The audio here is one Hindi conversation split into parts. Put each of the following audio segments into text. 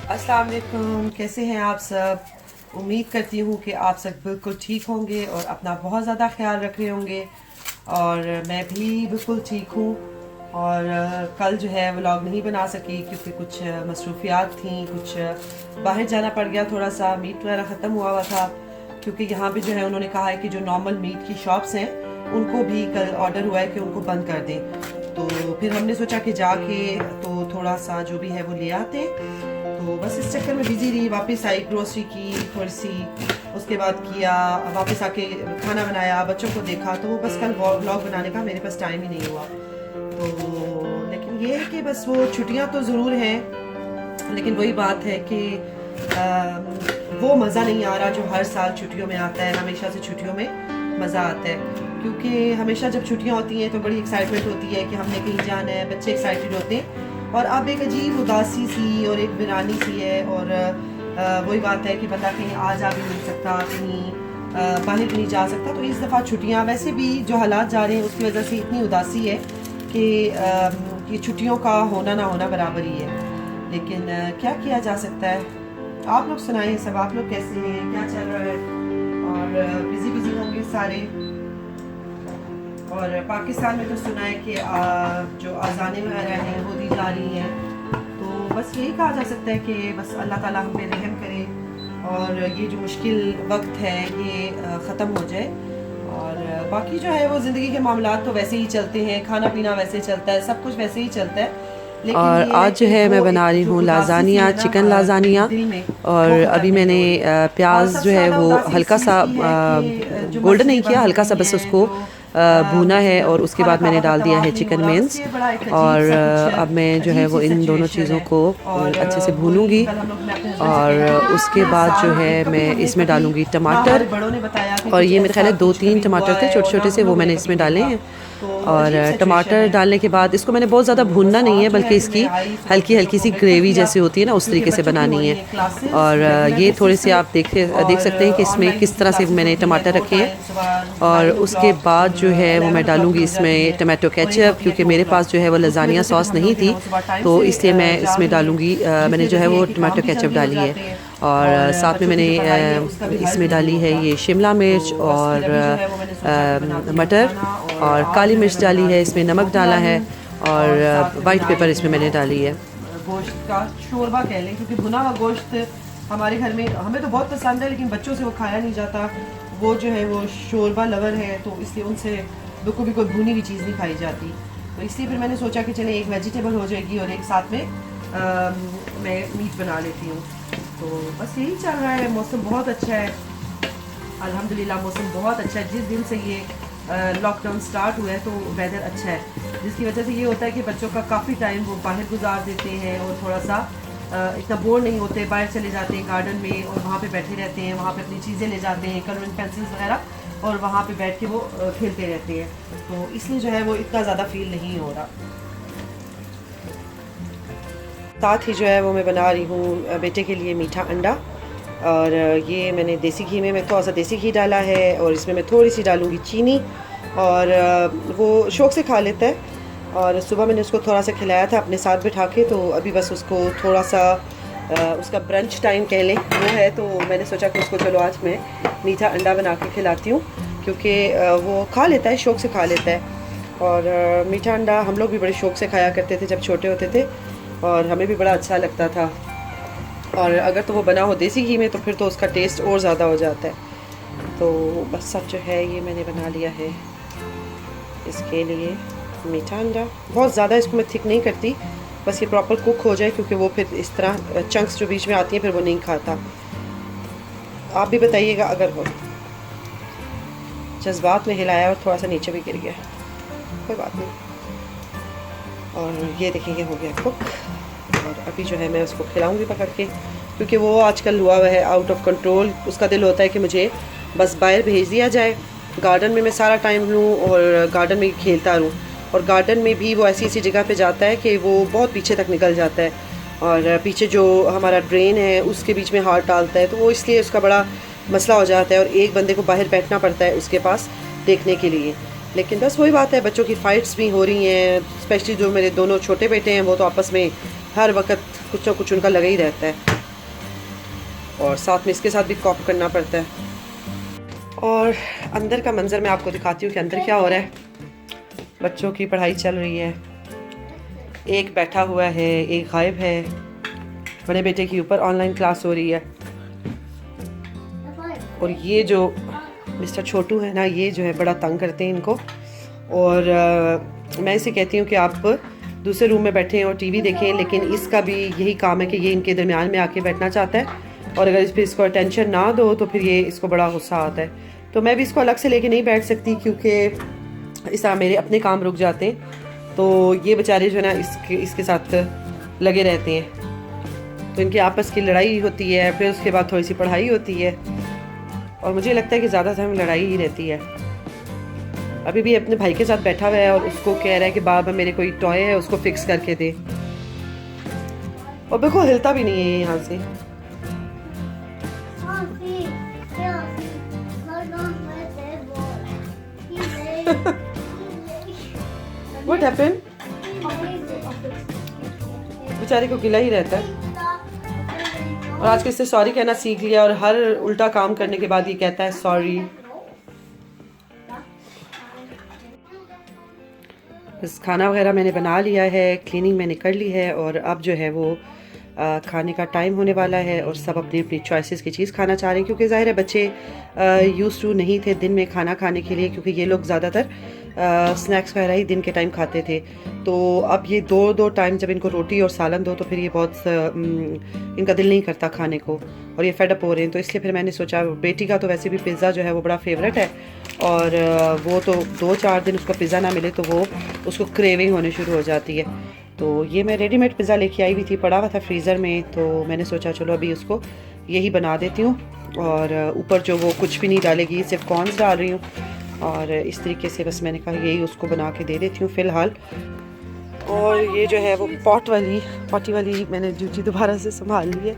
अस्सलाम वालेकुम, कैसे हैं आप सब। उम्मीद करती हूँ कि आप सब बिल्कुल ठीक होंगे और अपना बहुत ज़्यादा ख्याल रख रहे होंगे। और मैं भी बिल्कुल ठीक हूँ। और कल जो है व्लॉग नहीं बना सकी क्योंकि कुछ मसरूफियात थी, कुछ बाहर जाना पड़ गया, थोड़ा सा मीट वगैरह ख़त्म हुआ था। क्योंकि यहाँ पे जो है उन्होंने कहा है कि जो नॉर्मल मीट की शॉप्स हैं उनको भी कल ऑर्डर हुआ है कि उनको बंद कर दें। तो फिर हमने सोचा कि जाके तो थोड़ा सा जो भी है वो ले आते। तो बस इस चक्कर में बिजी रही, वापस आई, ग्रोसरी की थोड़ी सी, उसके बाद किया, वापस आके खाना बनाया, बच्चों को देखा। तो वो बस कल व्लॉग बनाने का मेरे पास टाइम ही नहीं हुआ। तो लेकिन ये है कि बस वो छुट्टियां तो ज़रूर हैं, लेकिन वही बात है कि वो मज़ा नहीं आ रहा जो हर साल छुट्टियों में आता है। हमेशा से छुट्टियों में मज़ा आता है क्योंकि हमेशा जब छुट्टियां होती हैं तो बड़ी एक्साइटमेंट होती है कि हमने कहीं जाना है, बच्चे एक्साइटेड होते हैं। और अब एक अजीब उदासी सी और एक वीरानी सी है। और वही बात है कि बंदा कहीं आ जा भी नहीं सकता, कहीं बाहर भी नहीं जा सकता। तो इस दफ़ा छुट्टियां, वैसे भी जो हालात जा रहे हैं उसकी वजह से इतनी उदासी है कि ये छुट्टियों का होना ना होना बराबर ही है। लेकिन क्या किया जा सकता है। आप लोग सुनाइए, सब आप लोग कैसे हैं, क्या चल रहा है। और बिजी बिजी होंगे सारे। और पाकिस्तान में तो सुना है कि जो अजानें वगैरह हैं वो दी जा रही हैं। तो बस यही कहा जा सकता है कि बस अल्लाह ताला हम पे रहम करे और ये जो मुश्किल वक्त है ये ख़त्म हो जाए। और बाकी जो है वो ज़िंदगी के मामलात तो वैसे ही चलते हैं, खाना पीना वैसे चलता है, सब कुछ वैसे ही चलता है। और आज जो है मैं बना रही हूँ लाज़ानिया, चिकन लाज़ानिया। और अभी मैंने प्याज जो है वो हल्का सा गोल्डन नहीं किया, हल्का सा बस उसको भूना है। और उसके बाद मैंने डाल दिया है चिकन मेंस। और अब मैं जो है वो इन दोनों चीज़ों को अच्छे से भूनूंगी। और उसके बाद जो है मैं इसमें डालूंगी टमाटर। और ये मेरे ख्याल है 2-3 टमाटर थे छोटे छोटे से, वो मैंने इसमें डाले हैं। और टमाटर डालने के बाद इसको मैंने बहुत ज़्यादा भूनना नहीं है, बल्कि इसकी हल्की हल्की सी ग्रेवी जैसी होती है ना, उस तरीके से बनानी है। और ये थोड़े से आप देख सकते हैं कि इसमें किस तरह से मैंने टमाटर रखे हैं। और उसके बाद जो है वो मैं डालूँगी इसमें टमाटो केचप, क्योंकि मेरे पास जो है वो लजानिया सॉस नहीं थी, तो इसलिए मैं इसमें डालूँगी, मैंने जो है वो टमाटो केचप डाली है। और साथ में मैंने इसमें डाली है ये शिमला मिर्च और मटर और काली मिर्च डाली है, इसमें नमक डाला है और वाइट पेपर इसमें मैंने डाली है। गोश्त का शोरबा कह लें, क्योंकि भुना हुआ गोश्त हमारे घर में हमें तो बहुत पसंद है, लेकिन बच्चों से वो खाया नहीं जाता। वो जो है वो शोरबा लवर है, तो इसलिए उनसे बिल्कुल भी कोई भुनी हुई चीज़ नहीं खाई जाती। तो इसलिए फिर मैंने सोचा कि चले एक वेजिटेबल हो जाएगी और एक साथ में मैं मीट बना लेती हूँ। तो बस यही चल रहा है। मौसम बहुत अच्छा है, अल्हम्दुलिल्लाह मौसम बहुत अच्छा है। जिस दिन से ये लॉकडाउन स्टार्ट हुआ है तो वेदर अच्छा है, जिसकी वजह से ये होता है कि बच्चों का काफ़ी टाइम वो बाहर गुजार देते हैं और थोड़ा सा इतना बोर नहीं होते। बाहर चले जाते हैं गार्डन में और वहाँ पे बैठे रहते हैं, वहाँ पे अपनी चीज़ें ले जाते हैं, कलरिंग पेंसिल्स वगैरह, और वहाँ पे बैठ के वो खेलते रहते हैं। तो इसलिए जो है वो इतना ज़्यादा फील नहीं हो रहा। साथ ही जो है वो मैं बना रही हूँ बेटे के लिए मीठा अंडा। और ये मैंने देसी घी में मैं थोड़ा सा देसी घी डाला है और इसमें मैं थोड़ी सी डालूँगी चीनी। और वो शौक़ से खा लेता है। और सुबह मैंने उसको थोड़ा सा खिलाया था अपने साथ बिठा के, तो अभी बस उसको थोड़ा सा उसका ब्रंच टाइम कह लें वो है, तो मैंने सोचा कि उसको चलो आज मैं मीठा अंडा बना के खिलाती हूँ, क्योंकि वो खा लेता है, शौक़ से खा लेता है। और मीठा अंडा हम लोग भी बड़े शौक़ से खाया करते थे जब छोटे होते थे, और हमें भी बड़ा अच्छा लगता था। और अगर तो वो बना हो देसी घी में तो फिर तो उसका टेस्ट और ज़्यादा हो जाता है। तो बस सब जो है ये मैंने बना लिया है इसके लिए मीठा अंडा। बहुत ज़्यादा इसको मैं थिक नहीं करती, बस ये प्रॉपर कुक हो जाए, क्योंकि वो फिर इस तरह चंक्स जो बीच में आती हैं फिर वो नहीं खाता। आप भी बताइएगा अगर हो। जज्बात में हिलाया और थोड़ा सा नीचे भी गिर गया, कोई बात नहीं। और ये देखेंगे हो गया कुक। और अभी जो है मैं उसको खिलाऊंगी पकड़ के, क्योंकि वो आजकल हुआ हुआ है आउट ऑफ कंट्रोल। उसका दिल होता है कि मुझे बस बाहर भेज दिया जाए, गार्डन में मैं सारा टाइम लूँ और गार्डन में खेलता रहूँ। और गार्डन में भी वो ऐसी जगह पे जाता है कि वो बहुत पीछे तक निकल जाता है, और पीछे जो हमारा ड्रेन है उसके बीच में हाथ डालता है, तो वो इसलिए उसका बड़ा मसला हो जाता है। और एक बंदे को बाहर बैठना पड़ता है उसके पास देखने के लिए। लेकिन बस वही बात है, बच्चों की फ़ाइट्स भी हो रही हैं, स्पेशली जो मेरे दोनों छोटे बेटे हैं वो तो आपस में हर वक्त कुछ ना कुछ उनका लगा ही रहता है। और साथ में इसके साथ भी कॉप करना पड़ता है। और अंदर का मंज़र मैं आपको दिखाती हूँ कि अंदर क्या हो रहा है। बच्चों की पढ़ाई चल रही है, एक बैठा हुआ है, एक गायब है। बड़े बेटे की ऊपर ऑनलाइन क्लास हो रही है। और ये जो मिस्टर छोटू है ना, ये जो है बड़ा तंग करते हैं इनको। और मैं इसे कहती हूँ कि आप दूसरे रूम में बैठें और टीवी देखें, लेकिन इसका भी यही काम है कि ये इनके दरमियान में आके बैठना चाहता है। और अगर इस पर इसको अटेंशन ना दो तो फिर ये इसको बड़ा गुस्सा आता है। तो मैं भी इसको अलग से लेके नहीं बैठ सकती, क्योंकि इस तरह मेरे अपने काम रुक जाते हैं। तो ये बेचारे जो है ना इसके साथ लगे रहते हैं। तो इनकी आपस की लड़ाई होती है, फिर उसके बाद थोड़ी सी पढ़ाई होती है। और मुझे लगता है कि ज़्यादातर लड़ाई ही रहती है। अभी भी अपने भाई के साथ बैठा हुआ है और उसको कह रहा है कि बाबा मेरे कोई टॉय है उसको फिक्स करके दे। और बिल्कुल हिलता भी नहीं है ये यहाँ से। What happened? बेचारे को गिला ही रहता है। और आज इससे सॉरी कहना सीख लिया, और हर उल्टा काम करने के बाद ये कहता है सॉरी। बस खाना वगैरह मैंने बना लिया है, क्लीनिंग मैंने कर ली है, और अब जो है वो खाने का टाइम होने वाला है। और सब अपनी अपनी चॉइसेस की चीज़ खाना चाह रहे हैं, क्योंकि ज़ाहिर है बच्चे यूज़ टू नहीं थे दिन में खाना खाने के लिए, क्योंकि ये लोग ज़्यादातर स्नैक्स वगैरह ही दिन के टाइम खाते थे। तो अब ये दो टाइम जब इनको रोटी और सालन दो तो फिर ये बहुत इनका दिल नहीं करता खाने को, और ये फेड अप हो रहे हैं। तो इसलिए फिर मैंने सोचा, बेटी का तो वैसे भी पिज़्ज़ा जो है वो बड़ा फेवरेट है, और वो तो 2-4 दिन उसको पिज़्ज़ा ना मिले तो वो उसको क्रेविंग होने शुरू हो जाती है। तो ये मैं रेडीमेड पिज़्ज़ा लेके आई हुई थी, पड़ा हुआ था फ्रीज़र में, तो मैंने सोचा चलो अभी उसको यही बना देती हूँ। और ऊपर जो वो कुछ भी नहीं डालेगी, सिर्फ कॉर्न्स डाल रही हूँ। और इस तरीके से बस मैंने कहा यही उसको बना के दे देती हूँ फ़िलहाल। और ये जो है वो पॉटी वाली मैंने ड्यूटी दोबारा से संभाल ली है,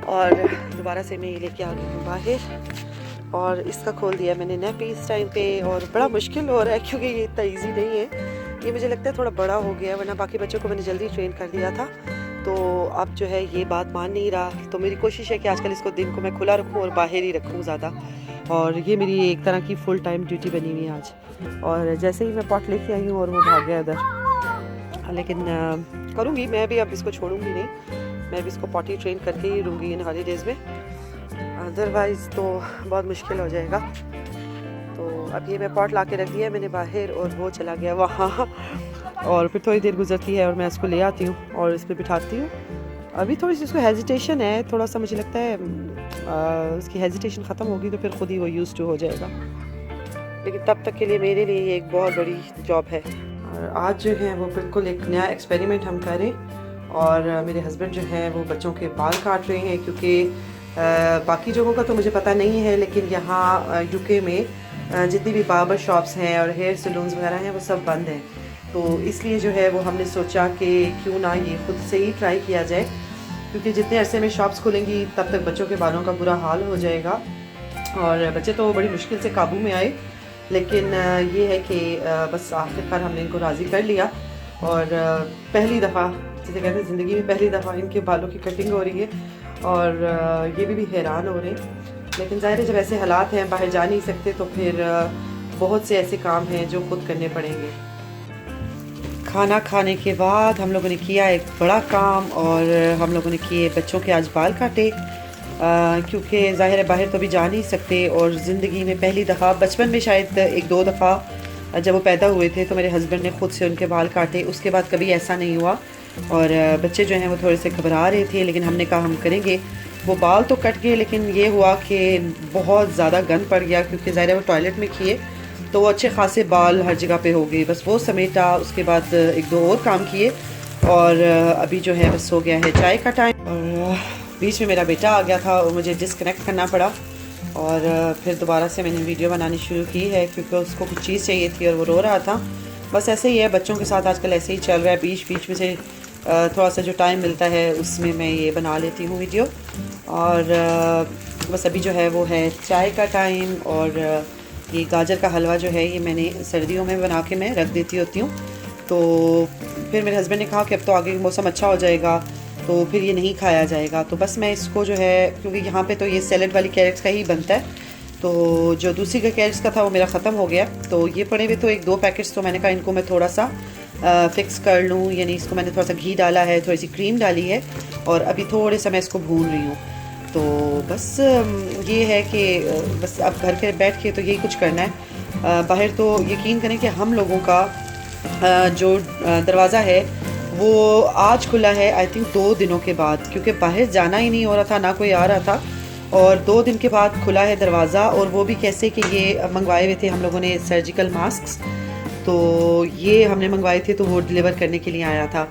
और दोबारा से मैं ये लेके आ गई हूँ बाहर। और इसका खोल दिया मैंने नैपी इस टाइम पे, और बड़ा मुश्किल हो रहा है क्योंकि ये इतना ईजी नहीं है। ये मुझे लगता है थोड़ा बड़ा हो गया, वरना बाकी बच्चों को मैंने जल्दी ट्रेन कर दिया था। तो अब जो है ये बात मान नहीं रहा। तो मेरी कोशिश है कि आजकल इसको दिन को मैं खुला रखूँ और बाहर ही रखूँ ज़्यादा। और ये मेरी एक तरह की फुल टाइम ड्यूटी बनी हुई है आज। और जैसे ही मैं पॉट लेके आई हूँ और वो भाग गया उधर, लेकिन करूँगी मैं भी, अब इसको छोड़ूंगी नहीं, मैं भी इसको पॉटी ट्रेन करके ही रहूँगी इन हॉलीडेज़ में, अदरवाइज़ तो बहुत मुश्किल हो जाएगा। तो अब ये मैं पॉट ला के रख दिया मैंने बाहर, और वो चला गया वहाँ। और फिर थोड़ी देर गुजरती है और मैं इसको ले आती हूँ और इस पर बिठाती हूँ। अभी थोड़ी सी उसको हेजिटेशन है, थोड़ा सा मुझे लगता है उसकी हेजिटेशन ख़त्म होगी तो फिर खुद ही वो यूज़ टू हो जाएगा। लेकिन तब तक के लिए मेरे लिए ये एक बहुत बड़ी जॉब है। और आज जो है वो बिल्कुल एक नया एक्सपेरिमेंट हम करें। और मेरे हस्बैंड जो है वो बच्चों के बाल काट रहे हैं, क्योंकि बाकी जगहों का तो मुझे पता नहीं है, लेकिन यहाँ यूके में जितनी भी बार्बर शॉप्स हैं और हेयर सलून्स वगैरह हैं वो सब बंद हैं। तो इसलिए जो है वो हमने सोचा कि क्यों ना ये खुद से ही ट्राई किया जाए, क्योंकि जितने अरसे में शॉप्स खुलेंगी तब तक बच्चों के बालों का बुरा हाल हो जाएगा। और बच्चे तो बड़ी मुश्किल से काबू में आए, लेकिन ये है कि बस आखिरकार हमने इनको राज़ी कर लिया। और पहली दफ़ा, जिसे कहते हैं ज़िंदगी में पहली दफ़ा इनके बालों की कटिंग हो रही है, और ये भी हैरान हो रहे हैं। लेकिन ज़ाहिर है जब ऐसे हालात हैं, बाहर जा नहीं सकते, तो फिर बहुत से ऐसे काम हैं जो खुद करने पड़ेंगे। खाना खाने के बाद हम लोगों ने किया एक बड़ा काम, और हम लोगों ने किए बच्चों के आज बाल काटे, क्योंकि ज़ाहिर है बाहर तो भी जा नहीं सकते। और ज़िंदगी में पहली दफ़ा, बचपन में शायद 1-2 दफ़ा जब वो पैदा हुए थे तो मेरे हस्बैंड ने ख़ुद से उनके बाल काटे, उसके बाद कभी ऐसा नहीं हुआ। और बच्चे जो हैं वो थोड़े से घबरा रहे थे, लेकिन हमने कहा हम करेंगे। वो बाल तो कट गए, लेकिन ये हुआ कि बहुत ज़्यादा गंद पड़ गया, क्योंकि ज़ाहिर है वो टॉयलेट में किए तो वो अच्छे खासे बाल हर जगह पे हो गए। बस वो समेटा, उसके बाद 1-2 और काम किए, और अभी जो है बस हो गया है चाय का टाइम। और बीच में मेरा बेटा आ गया था और मुझे डिस्कनेक्ट करना पड़ा, और फिर दोबारा से मैंने वीडियो बनानी शुरू की है, क्योंकि उसको कुछ चीज़ चाहिए थी और वो रो रहा था। बस ऐसे ही है, बच्चों के साथ आजकल ऐसे ही चल रहा है। बीच बीच में से थोड़ा सा जो टाइम मिलता है उसमें मैं ये बना लेती हूँ वीडियो। और बस अभी जो है वो है चाय का टाइम। और ये गाजर का हलवा जो है ये मैंने सर्दियों में बना के मैं रख देती होती हूँ। तो फिर मेरे हस्बैंड ने कहा कि अब तो आगे मौसम अच्छा हो जाएगा तो फिर ये नहीं खाया जाएगा। तो बस मैं इसको जो है, क्योंकि यहाँ पे तो ये सैलेड वाली कैरेट्स का ही बनता है, तो जो दूसरी का कैरेट्स का था वो मेरा ख़त्म हो गया। तो ये पड़े हुए तो 1-2 पैकेट्स, तो मैंने कहा इनको मैं थोड़ा सा फिक्स कर लूँ, यानी इसको मैंने थोड़ा सा घी डाला है, थोड़ी सी क्रीम डाली है और अभी थोड़े समय इसको भून रही हूँ। तो बस ये है कि बस अब घर के बैठ के तो यही कुछ करना है। बाहर तो यकीन करें कि हम लोगों का जो दरवाज़ा है वो आज खुला है, आई थिंक 2 दिनों के बाद, क्योंकि बाहर जाना ही नहीं हो रहा था, ना कोई आ रहा था, और 2 दिन के बाद खुला है दरवाज़ा। और वो भी कैसे कि ये मंगवाए हुए थे हम लोगों ने सर्जिकल मास्क, तो ये हमने मंगवाए थे तो वो डिलीवर करने के लिए आया था,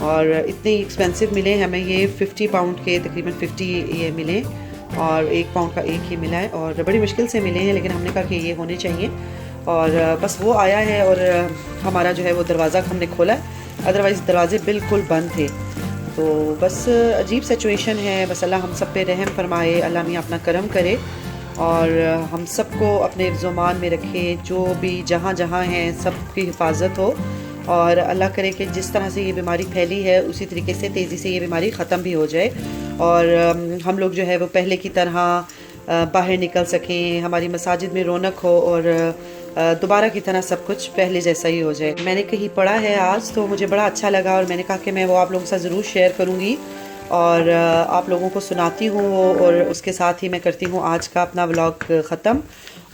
और इतने एक्सपेंसिव मिले हमें ये 50 पाउंड के तकरीबन 50 ये मिले, और 1 पाउंड का एक ही मिला है, और बड़ी मुश्किल से मिले हैं, लेकिन हमने कहा कि ये होने चाहिए, और बस वो आया है। और हमारा जो है वो दरवाज़ा हमने खोला है, अदरवाइज़ दरवाजे बिल्कुल बंद थे। तो बस अजीब सिचुएशन है, बस अल्लाह हम सब पे रहम फरमाए, अल्लाह मियाँ अपना करम करे और हम सबको अपने ज़ुमान में रखे, जो भी जहाँ जहाँ हैं सबकी हिफाजत हो, और अल्लाह करे कि जिस तरह से ये बीमारी फैली है उसी तरीके से तेज़ी से ये बीमारी ख़त्म भी हो जाए, और हम लोग जो है वो पहले की तरह बाहर निकल सकें, हमारी मसाजिद में रौनक हो, और दोबारा की तरह सब कुछ पहले जैसा ही हो जाए। मैंने कहीं पढ़ा है आज, तो मुझे बड़ा अच्छा लगा, और मैंने कहा कि मैं वो आप लोगों के साथ ज़रूर शेयर करूँगी और आप लोगों को सुनाती हूँ वो, और उसके साथ ही मैं करती हूँ आज का अपना व्लॉग ख़त्म।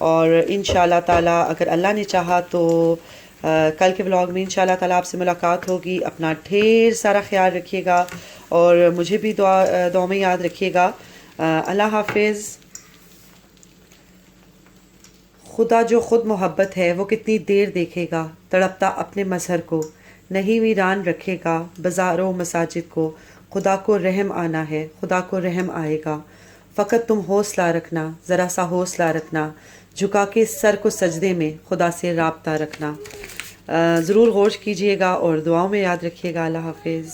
और इंशाअल्लाह ताला अगर अल्लाह ने चाहा तो कल के व्लॉग में इंशाअल्लाह ताला आपसे मुलाकात होगी। अपना ढेर सारा ख्याल रखिएगा और मुझे भी दुआ में याद रखिएगा। अल्लाह हाफिज़। खुदा जो ख़ुद मोहब्बत है वो कितनी देर देखेगा तड़पता अपने मज़हर को, नहीं वीरान रखेगा बाज़ारों मसाजिद को। खुदा को रहम आना है, खुदा को रहम आएगा, फ़कत तुम हौसला रखना, ज़रा सा हौसला रखना, झुका के सर को सजदे में खुदा से राब्ता रखना। ज़रूर गौर कीजिएगा और दुआओं में याद रखिएगा। अल्लाह हाफिज़।